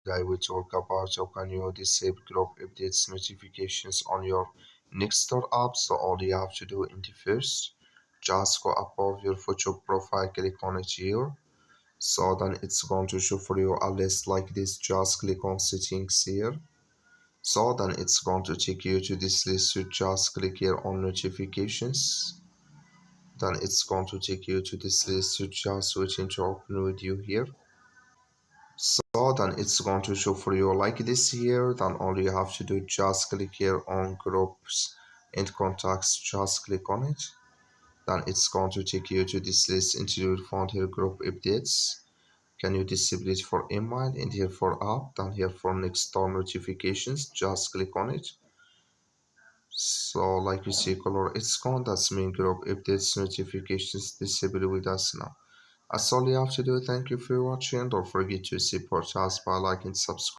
I will talk about how can you disable group updates notifications on your Nextdoor app. So all you have to do in the first, just go above your photo profile, click on it here. So then it's going to show for you a list like this. Just click on settings here. So then it's going to take you to this list. So just click here on notifications. Then it's going to take you to this list. So just switch into open video here. So then it's going to show for you like this here. Then all you have to do, just click here on groups and contacts, just click on it. Then it's going to take you to this list until you find here group updates. Can you disable it for email and here for app? Then here for Nextdoor notifications, just click on it. So like you see color, it's gone. That's mean group updates notifications disabled with us now. That's all you have to do. Thank you for watching. Don't forget to support us by liking, subscribe.